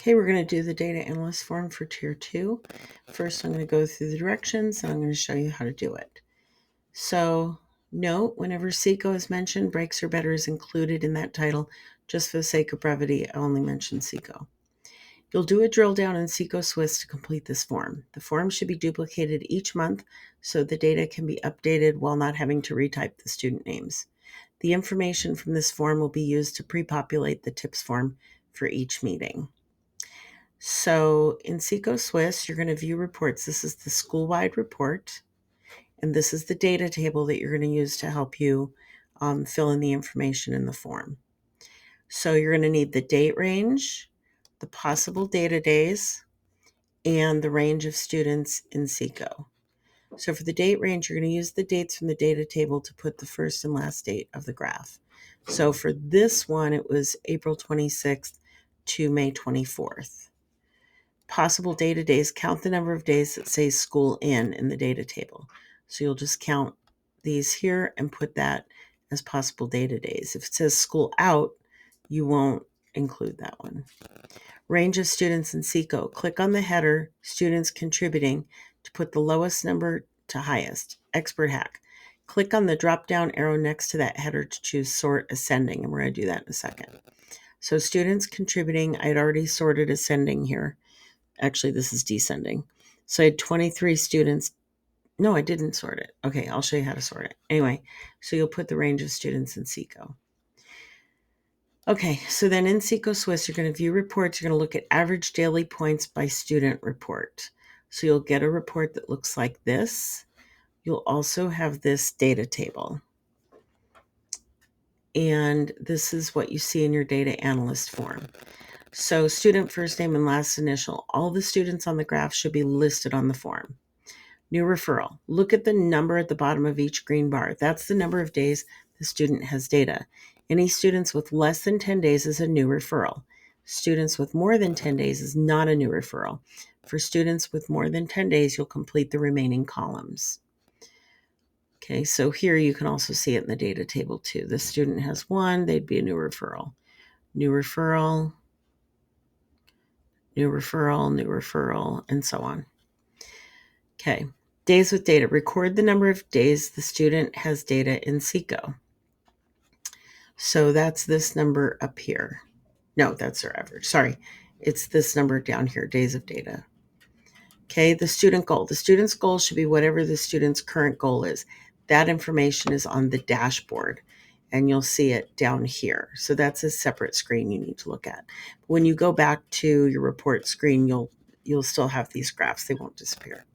Okay, we're going to do the data analyst form for tier 2. First, I'm going to go through the directions and I'm going to show you how to do it. So note, whenever SECO is mentioned, breaks or better is included in that title. Just for the sake of brevity, I only mention SECO. You'll do a drill down in SECO Swiss to complete this form. The form should be duplicated each month so the data can be updated while not having to retype the student names. The information from this form will be used to pre-populate the TIPS form for each meeting. So in SECO Swiss, you're going to view reports. This is the school-wide report, and this is the data table that you're going to use to help you fill in the information in the form. So you're going to need the date range, the possible data days, and the range of students in SECO. So for the date range, you're going to use the dates from the data table to put the first and last date of the graph. So for this one, it was April 26th to May 24th. Possible data days, count the number of days that say school in the data table. So you'll just count these here and put that as possible data days. If it says school out, you won't include that one. Range of students in SECO. Click on the header, students contributing, to put the lowest number to highest. Expert hack. Click on the drop-down arrow next to that header to choose sort ascending, and we're going to do that in a second. So students contributing, I'd already sorted ascending here. Actually, this is descending. So I had 23 students. No, I didn't sort it. Okay, I'll show you how to sort it. Anyway, so you'll put the range of students in SECO. Okay, so then in SECO Swiss, you're going to view reports. You're going to look at average daily points by student report. So you'll get a report that looks like this. You'll also have this data table. And this is what you see in your data analyst form. So student first name and last initial. All the students on the graph should be listed on the form. New referral. Look at the number at the bottom of each green bar. That's the number of days the student has data. Any students with less than 10 days is a new referral. Students with more than 10 days is not a new referral. For students with more than 10 days, you'll complete the remaining columns. Okay, so here you can also see it in the data table too. The student has one, they'd be a new referral. New referral, new referral, new referral, and so on. Okay, days with data. Record the number of days the student has data in SECO. So that's this number up here. No, that's their average. Sorry, it's this number down here, days of data. Okay, the student goal. The student's goal should be whatever the student's current goal is. That information is on the dashboard, and you'll see it down here. So that's a separate screen you need to look at. When you go back to your report screen, you'll still have these graphs. They won't disappear.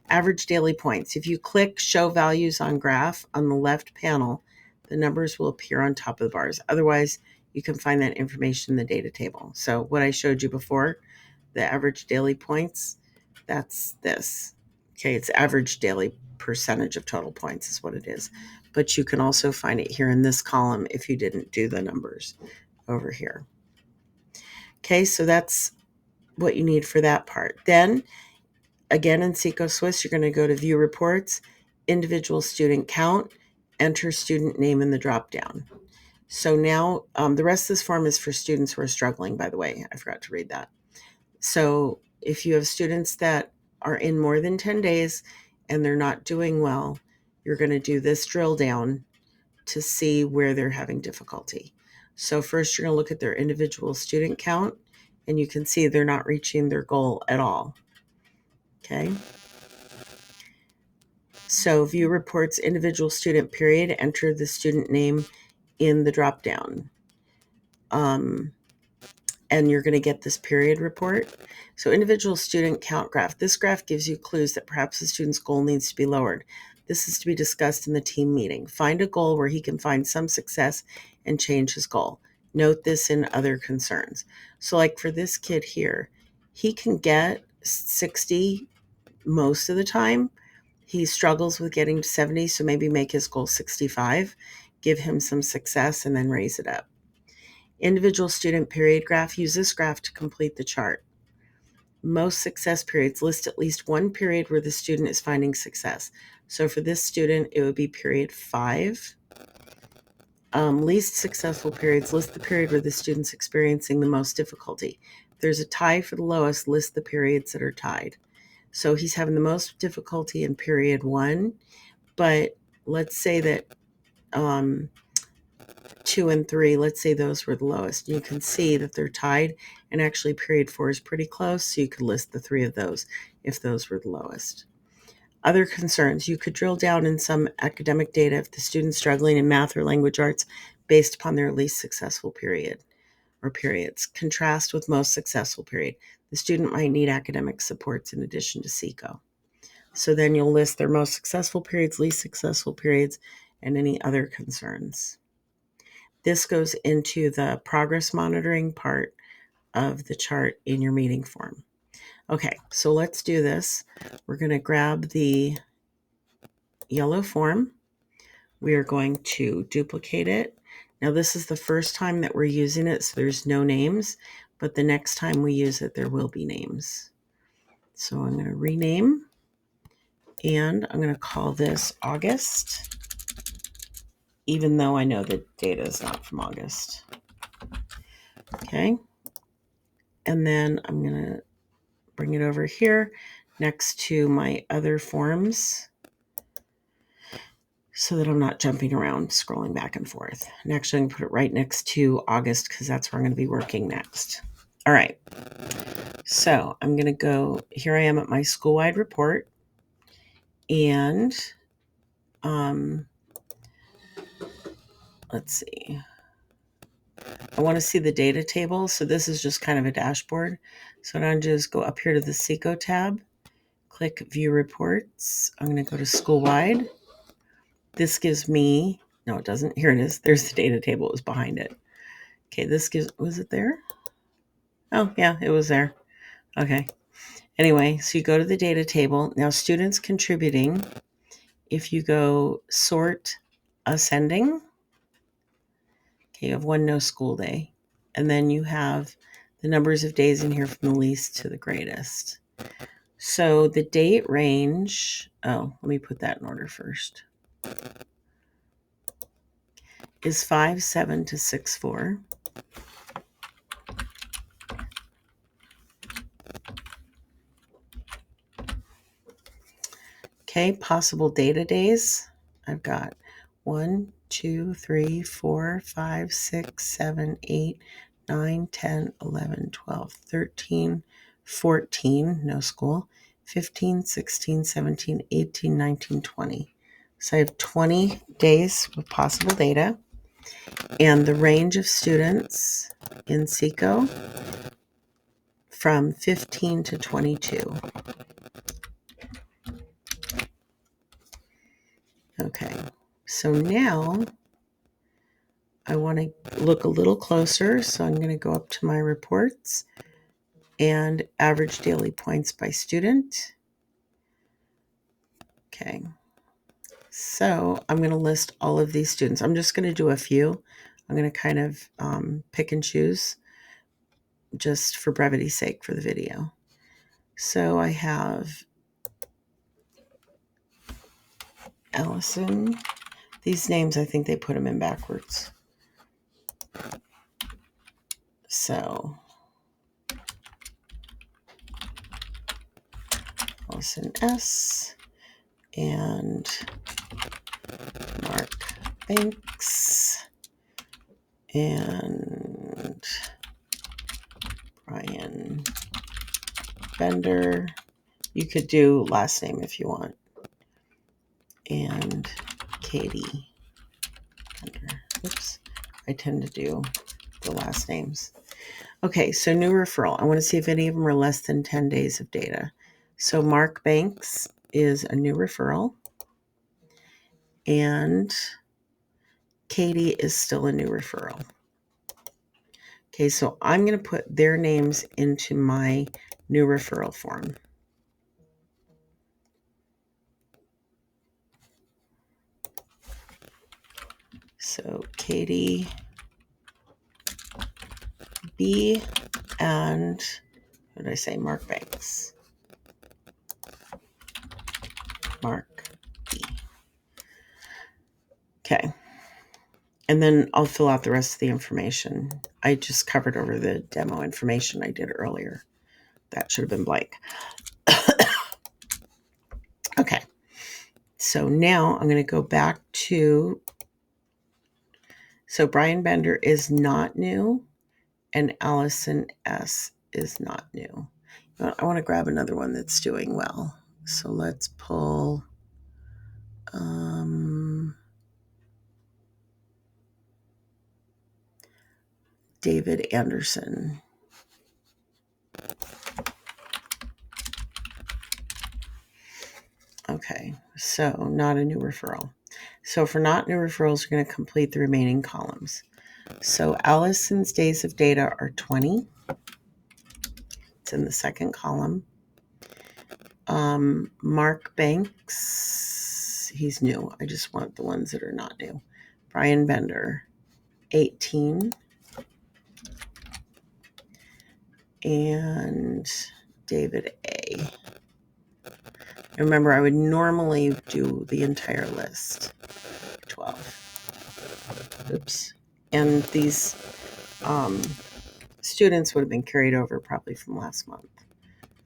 Average daily points. If you click show values on graph on the left panel, the numbers will appear on top of the bars. Otherwise, you can find that information in the data table. So what I showed you before, the average daily points, that's this. Okay, it's average daily percentage of total points is what it is. But you can also find it here in this column if you didn't do the numbers over here. Okay, so that's what you need for that part. Then again, in SECO Swiss, you're going to go to View Reports, Individual Student Count, enter student name in the dropdown. So now the rest of this form is for students who are struggling, by the way. I forgot to read that. So if you have students that are in more than 10 days and they're not doing well, you're going to do this drill down to see where they're having difficulty. So first you're going to look at their individual student count, and you can see they're not reaching their goal at all. Okay. So view reports, individual student period, enter the student name in the dropdown. And you're going to get this period report. So individual student count graph. This graph gives you clues that perhaps the student's goal needs to be lowered. This is to be discussed in the team meeting. Find a goal where he can find some success and change his goal. Note this in other concerns. So like for this kid here, he can get 60 most of the time. He struggles with getting to 70, so maybe make his goal 65, give him some success, and then raise it up. Individual student period graph. Use this graph to complete the chart. Most success periods list at least one period where the student is finding success. So for this student, it would be period 5. Least successful periods list the period where the student's experiencing the most difficulty. there's a tie for the lowest, list the periods that are tied. So he's having the most difficulty in period 1, but let's say that 2 and 3, let's say those were the lowest. You can see that they're tied, and actually period 4 is pretty close, so you could list the 3 of those if those were the lowest. Other concerns, you could drill down in some academic data if the student's struggling in math or language arts based upon their least successful period or periods. Contrast with most successful period. The student might need academic supports in addition to SECO. So then you'll list their most successful periods, least successful periods, and any other concerns. This goes into the progress monitoring part of the chart in your meeting form. Okay, so let's do this. We're going to grab the yellow form. We are going to duplicate it. Now this is the first time that we're using it, so there's no names, but the next time we use it, there will be names. So I'm going to rename, and I'm going to call this August, even though I know the data is not from August. Okay. And then I'm going to bring it over here next to my other forms so that I'm not jumping around, scrolling back and forth. And actually, I'm going to put it right next to August because that's where I'm going to be working next. All right. So I'm going to go, here I am at my school-wide report. And let's see. I want to see the data table. So this is just kind of a dashboard. So I'm going to just go up here to the SECO tab, click View Reports. I'm going to go to School-wide. This gives me, no, it doesn't. Here it is. There's the data table. It was behind it. Okay, this gives, was it there? Oh, yeah, it was there. Okay. Anyway, so you go to the data table. Now, students contributing, if you go sort ascending, okay, you have one no school day. And then you have the numbers of days in here from the least to the greatest. So the date range, oh, let me put that in order first, is 5/7 to 6/4. Okay, possible data days. I've got 1, 2, 3, 4, 5, 6, 7, 8, 9, 10, 11, 12, 13, 14, no school, 15, 16, 17, 18, 19, 20. So I have 20 days with possible data. And the range of students in SECO from 15 to 22. Okay, so now I want to look a little closer. So I'm going to go up to my reports and average daily points by student. Okay, so I'm going to list all of these students. I'm just going to do a few. I'm going to kind of pick and choose just for brevity's sake for the video. So I have Allison. These names, I think they put them in backwards. So Allison S. and Mark Banks and Brian Bender. You could do last name if you want. And Katie Bender. Oops. I tend to do the last names. Okay, so new referral. I want to see if any of them are less than 10 days of data. So Mark Banks is a new referral. And Katie is still a new referral. Okay, so I'm going to put their names into my new referral form. So Katie B and what did I say? Mark Banks. Mark B. Okay. And then I'll fill out the rest of the information. I just covered over the demo information I did earlier. That should have been blank. Okay. So now I'm going to go back to, so Brian Bender is not new and Allison S is not new. I want to grab another one that's doing well. So let's pull David Anderson. Okay, so not a new referral. So for not new referrals, we're going to complete the remaining columns. So Allison's days of data are 20. It's in the second column. Mark Banks, he's new. I just want the ones that are not new. Brian Bender, 18. And David A. Remember, I would normally do the entire list. 12. Oops. And these students would have been carried over probably from last month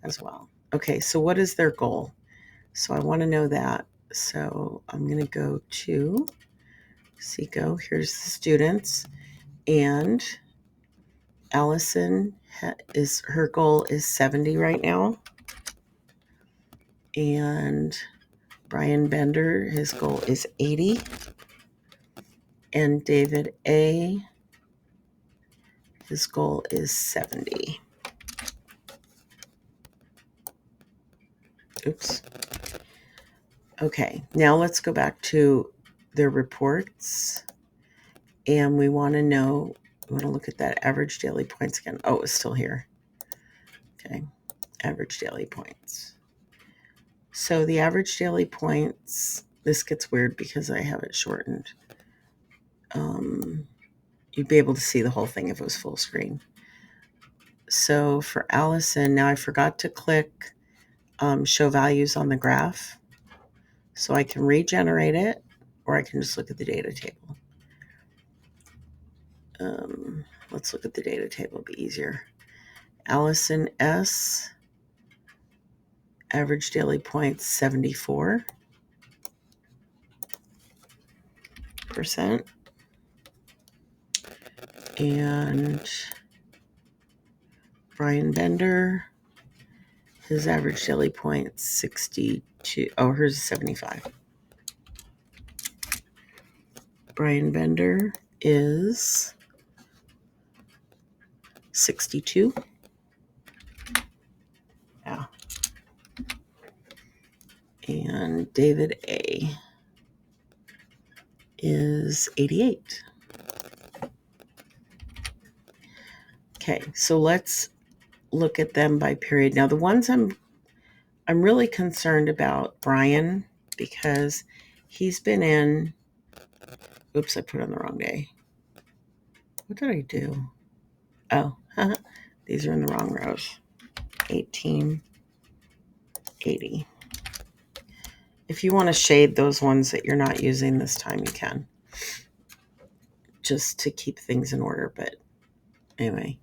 as well. Okay, so what is their goal? So I want to know that. So I'm going to go to Seco. Here's the students. And Allison her goal is 70 right now. And Brian Bender, his goal is 80. And David A, his goal is 70. Oops. Okay, now let's go back to their reports. And we want to know, we want to look at that average daily points again. Oh, it's still here. Okay, average daily points. So the average daily points, this gets weird because I have it shortened. You'd be able to see the whole thing if it was full screen. So for Allison, now I forgot to click show values on the graph. So I can regenerate it, or I can just look at the data table. Let's look at the data table, it'll be easier. Allison S, average daily points 74%. And Brian Bender, his average daily points 62. Oh, hers is 75. Brian Bender is 62. Yeah. And David A is 88. Okay, so let's look at them by period. Now, the ones I'm really concerned about Brian because he's been in. Oops, I put on the wrong day. What did I do? Oh, these are in the wrong rows. 18, 80. If you want to shade those ones that you're not using this time, you can. Just to keep things in order, but anyway.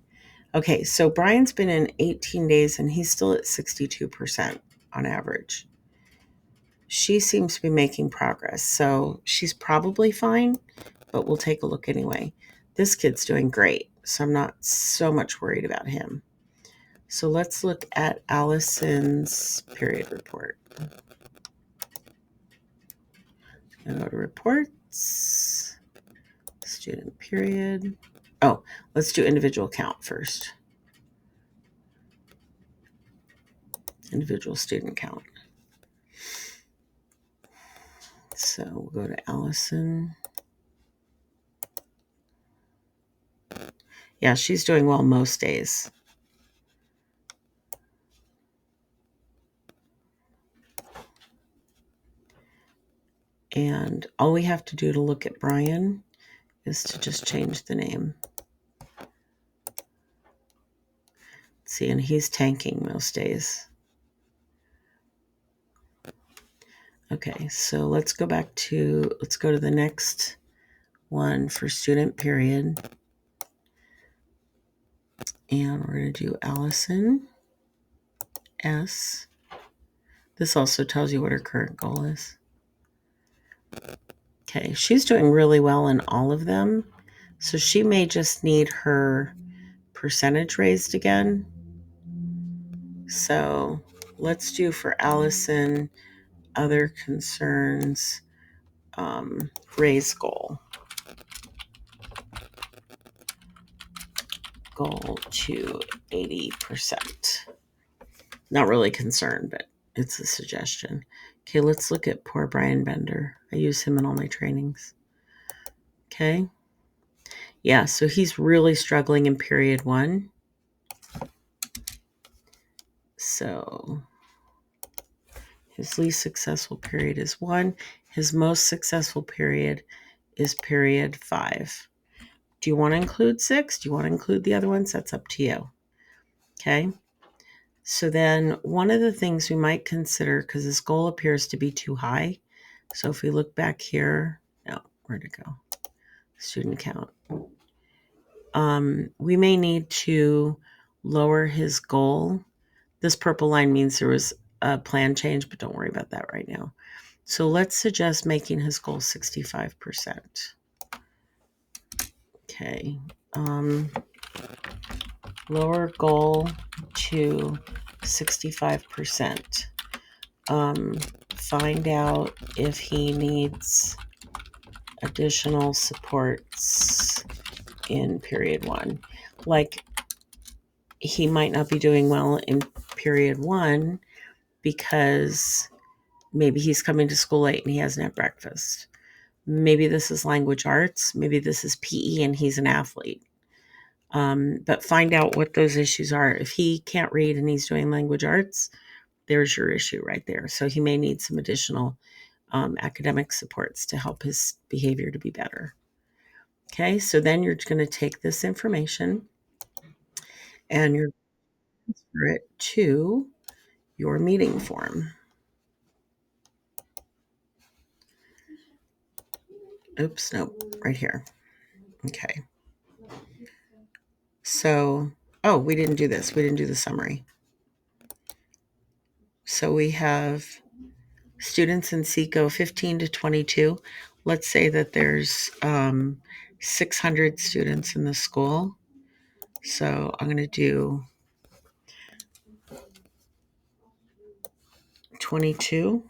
Okay, so Brian's been in 18 days and he's still at 62% on average. She seems to be making progress, so she's probably fine, but we'll take a look anyway. This kid's doing great, so I'm not so much worried about him. So let's look at Allison's period report. Go to reports, student period. Oh, let's do individual count first. Individual student count. So we'll go to Allison. Yeah, she's doing well most days. And all we have to do to look at Brian is to just change the name. See, and he's tanking most days. Okay, so let's go to the next 1 for student period. And we're going to do Allison S. This also tells you what her current goal is. Okay, she's doing really well in all of them. So she may just need her percentage raised again. So let's do for Allison, other concerns, raise goal. Goal to 80%. Not really concerned, but it's a suggestion. Okay, let's look at poor Brian Bender. I use him in all my trainings. Okay. Yeah, so he's really struggling in period 1. So his least successful period is 1. His most successful period is period 5. Do you want to include 6? Do you want to include the other ones? That's up to you. Okay. So then one of the things we might consider, because his goal appears to be too high. So if we look back here, no, where'd it go? Student count. We may need to lower his goal. This purple line means there was a plan change, but don't worry about that right now. So let's suggest making his goal 65%. Okay. Lower goal to 65%. Find out if he needs additional supports in period 1. Like, he might not be doing well in period 1 because maybe he's coming to school late and he hasn't had breakfast. Maybe this is language arts. Maybe this is PE and he's an athlete. But find out what those issues are. If he can't read and he's doing language arts, there's your issue right there. So he may need some additional academic supports to help his behavior to be better. Okay, so then you're going to take this information and you're going to transfer it to your meeting form. Oops, nope, right here. Okay. So, we didn't do this. We didn't do the summary. So we have students in SECO 15 to 22. Let's say that there's 600 students in the school. So I'm going to do 22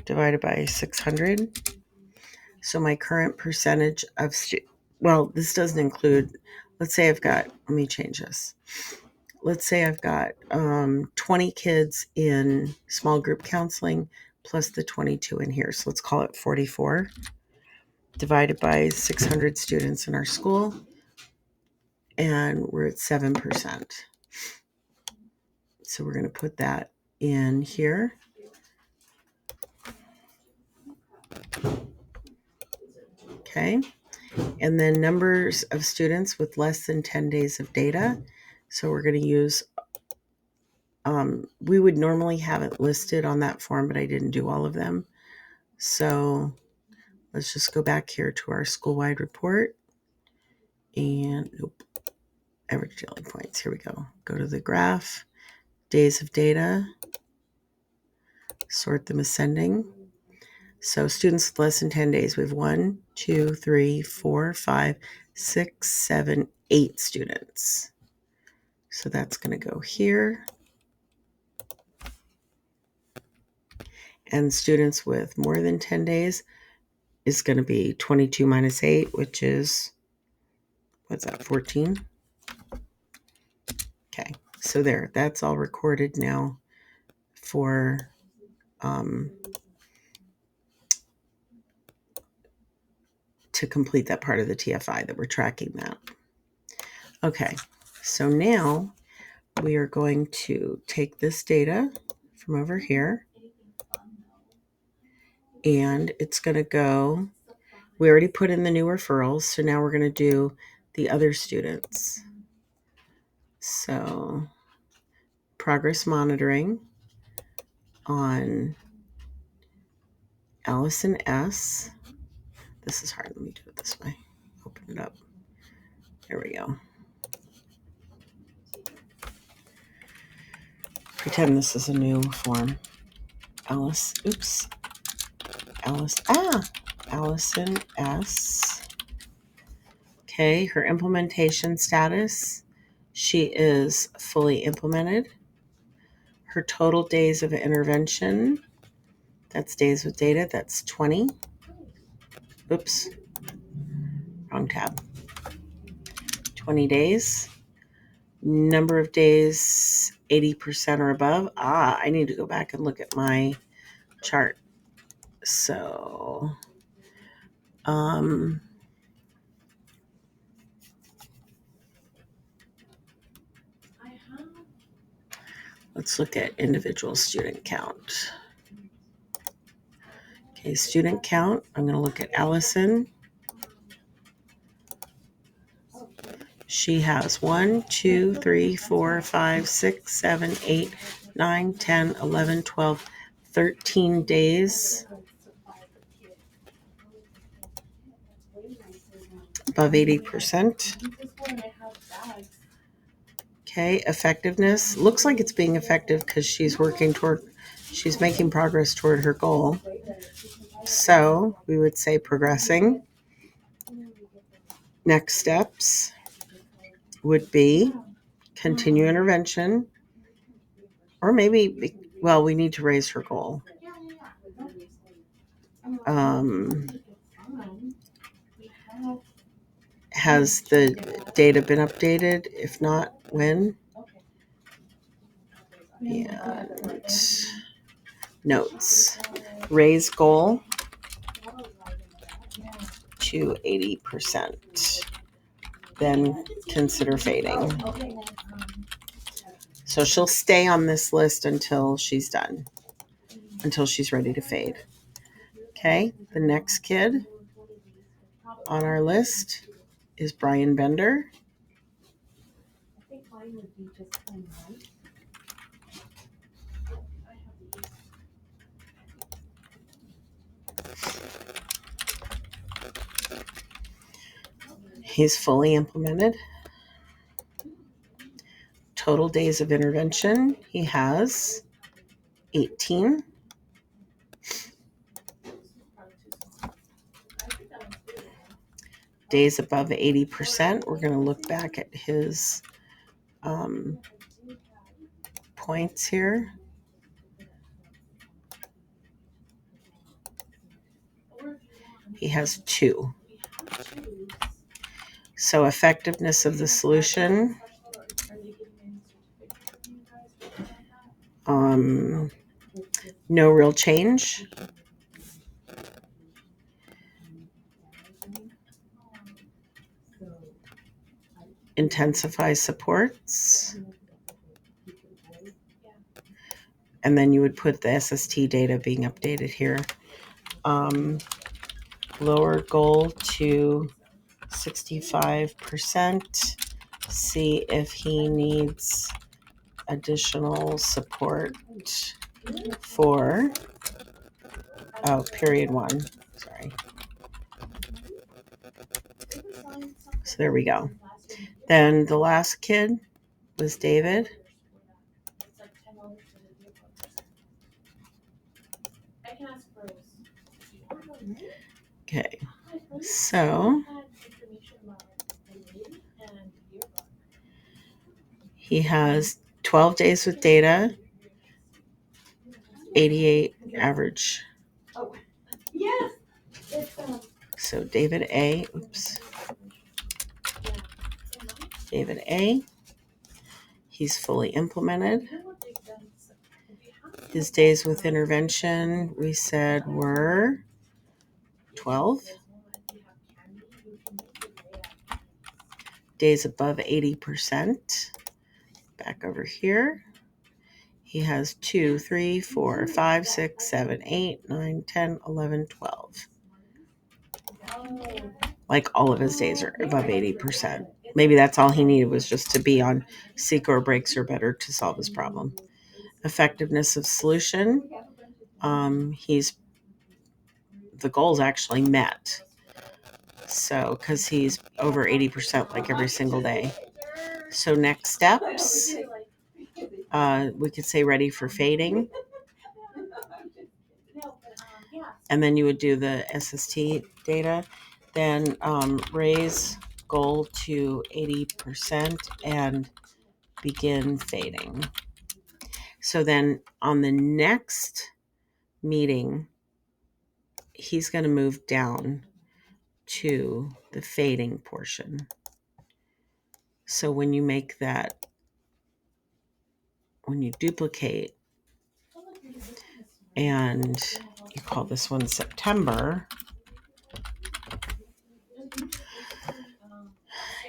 divided by 600. So my current percentage of this doesn't include, let's say I've got, let me change this. Let's say I've got 20 kids in small group counseling plus the 22 in here. So let's call it 44 divided by 600 students in our school. And we're at 7%. So we're going to put that in here. Okay. And then numbers of students with less than 10 days of data. So we're going to use, we would normally have it listed on that form, but I didn't do all of them. So let's just go back here to our school-wide report. And average daily points. Here we go. Go to the graph, days of data, sort them ascending. So students with less than 10 days, we have 1, 2, 3, 4, 5, 6, 7, 8 students. So that's going to go here. And students with more than 10 days is going to be 22 minus 8, which is, 14? Okay, so there, that's all recorded now for to complete that part of the TFI that we're tracking that. Okay, so now we are going to take this data from over here and it's going to go, we already put in the new referrals, so now we're going to do the other students. So progress monitoring on Allison S. This is hard. Let me do it this way. Open it up. There we go. Pretend this is a new form. Alice. Oops. Alice. Allison S. Okay, her implementation status. She is fully implemented. Her total days of intervention. That's days with data. That's 20. Oops. Wrong tab. 20 days. Number of days, 80% or above. I need to go back and look at my chart. So, let's look at individual student count. Okay, student count. I'm going to look at Allison. She has 1, 2, 3, 4, 5, 6, 7, 8, 9, 10, 11, 12, 13 days above 80%. Okay, effectiveness. Looks like it's being effective because she's making progress toward her goal. So we would say progressing. Next steps would be continue intervention, or maybe, well, we need to raise her goal. Has the data been updated? If not, when? And notes. Raise goal to 80%. Then consider fading. So she'll stay on this list until she's done, until she's ready to fade. Okay, the next kid on our list is Brian Bender. He's fully implemented. Total days of intervention, he has 18. Days above 80%. We're going to look back at his points here. He has 2. So effectiveness of the solution. No real change. Intensify supports. And then you would put the SST data being updated here. Lower goal to 65%. See if he needs additional support for period 1. Sorry. So there we go. Then the last kid was David. Okay, so he has 12 days with data, 88 average. So David A. David A. He's fully implemented. His days with intervention, we said, were 12. Days above 80%. Back over here. He has 2, 3, 4, 5, 6, 7, 8, 9, 10, 11, 12. Like all of his days are above 80%. Maybe that's all he needed was just to be on seek or breaks or better to solve his problem. Effectiveness of solution. The goals actually met. So, because he's over 80% like every single day. So next steps, we could say ready for fading. And then you would do the SST data. Then raise goal to 80% and begin fading. So then on the next meeting, he's going to move down to the fading portion. So when you make that, when you duplicate and you call this one September,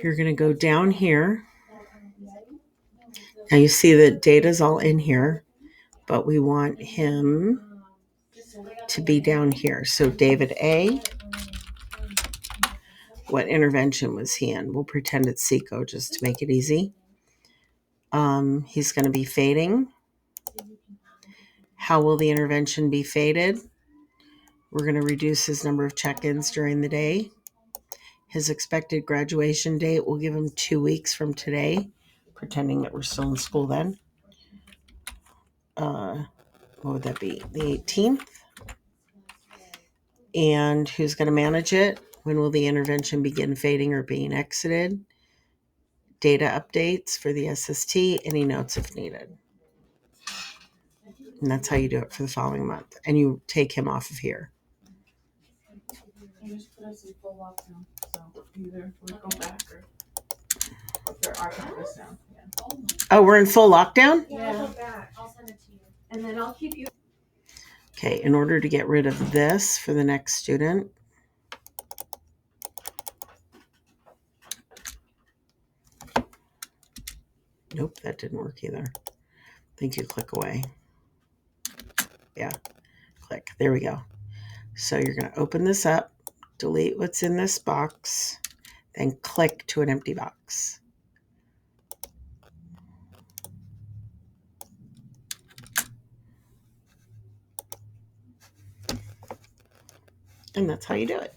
you're going to go down here. Now you see the data's all in here, but we want him to be down here. So David A, what intervention was he in? We'll pretend it's SECO just to make it easy. He's going to be fading. How will the intervention be faded? We're going to reduce his number of check-ins during the day. His expected graduation date, we'll give him 2 weeks from today, pretending that we're still in school then. What would that be? The 18th. And who's going to manage it? When will the intervention begin fading or being exited? Data updates for the SST, any notes if needed. And that's how you do it for the following month. And you take him off of here. You just put us in full lockdown, so either we go back or if there are campus down. Yeah. Oh, we're in full lockdown? Yeah, I'll go back. I'll send it to you. And then I'll keep you. Okay, in order to get rid of this for the next student, nope, that didn't work either. I think you click away. Yeah, click. There we go. So you're going to open this up, delete what's in this box, then click to an empty box. And that's how you do it.